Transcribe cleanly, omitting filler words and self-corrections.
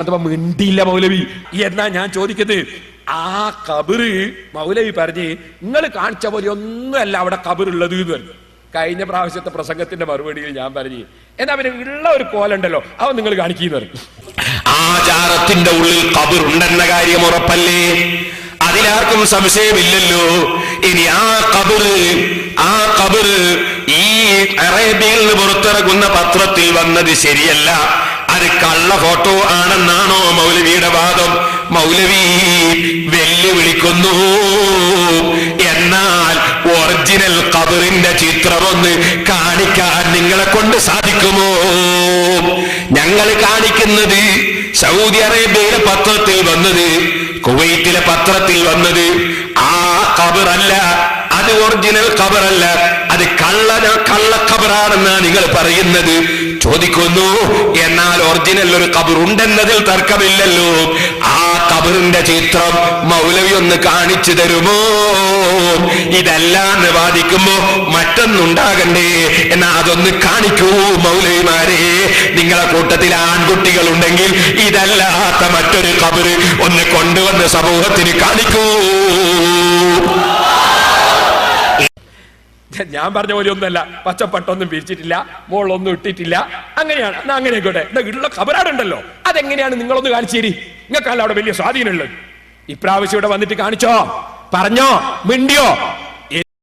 മിണ്ടിയില്ല മൗലവി. എന്നാ ഞാൻ ചോദിക്കുന്നത്, ആ കബറ് മൗലവി പറഞ്ഞ് നിങ്ങൾ കാണിച്ച പോലെ ഒന്നുമല്ല അവിടെ കബറുള്ളത് എന്ന് പറഞ്ഞു. കഴിഞ്ഞ പ്രാവശ്യത്തെ പ്രസംഗത്തിന്റെ മറുപടിയിൽ ഞാൻ പറഞ്ഞു, എന്നാ പിന്നെ ഉള്ള ഒരു കോലുണ്ടല്ലോ അവൻ നിങ്ങൾ കാണിക്കുന്നു പറഞ്ഞു. ആചാരത്തിന്റെ ഉള്ളിൽ കബറുണ്ടെന്ന കാര്യം ഉറപ്പല്ലേ? അതിലാർക്കും സംശയമില്ലല്ലോ. ഇനി ആ കബറ് ഈ അറേബ്യയിൽ നിന്ന് പുറത്തിറങ്ങുന്ന പത്രത്തിൽ വന്നത് ശരിയല്ല, അത് കള്ള ഫോട്ടോ ആണെന്നാണോ മൗലവിയുടെ വാദം? മൗലവി വെല്ലുവിളിക്കുന്നു. എന്നാൽ ഒറിജിനൽ ഖബറിന്റെ ചിത്രമൊന്ന് കാണിക്കാൻ നിങ്ങളെ കൊണ്ട് സാധിക്കുമോ? ഞങ്ങൾ കാണിക്കുന്നത് സൗദി അറേബ്യയിലെ പത്രത്തിൽ വന്നത്, കുവൈറ്റിലെ പത്രത്തിൽ വന്നത് ആ ഖബറല്ല, അത് ഒറിജിനൽ ഖബറല്ല, അത് കള്ള ഖബറാണെന്നാണ് നിങ്ങൾ പറയുന്നത്. ചോദിക്കുന്നു, എന്നാൽ ഒറിജിനൽ ഒരു ഖബർ ഉണ്ടെന്നതിൽ തർക്കമില്ലല്ലോ. ആ ഖബറിന്റെ ചിത്രം മൗലവി ഒന്ന് കാണിച്ചു തരുമോ? ഇതല്ലാന്ന് വാദിക്കുമ്പോ മറ്റൊന്നുണ്ടാകണ്ടേ? എന്നാ അതൊന്ന് കാണിക്കൂ മൗലവിമാരെ. നിങ്ങളെ കൂട്ടത്തിൽ ആൺകുട്ടികൾ ഉണ്ടെങ്കിൽ ഇതല്ലാത്ത മറ്റൊരു ഖബർ ഒന്ന് കൊണ്ടുവന്ന് സമൂഹത്തിന് കാണിക്കൂ. ഞാൻ പറഞ്ഞ പോലെ ഒന്നുമല്ല, പച്ചപ്പട്ടൊന്നും പിരിച്ചിട്ടില്ല, മോളൊന്നും ഇട്ടിട്ടില്ല. അങ്ങനെയാണ്, എന്നാ അങ്ങനെ ആയിക്കോട്ടെ. ഉള്ള ഖബറാടുണ്ടല്ലോ, അതെങ്ങനെയാണ് നിങ്ങളൊന്ന് കാണിച്ചു തരി. നിങ്ങൾക്കല്ല അവിടെ വലിയ സ്വാധീനമുള്ളത്. ഇപ്രാവശ്യം ഇവിടെ വന്നിട്ട് കാണിച്ചോ, പറഞ്ഞോ, മിണ്ടിയോ?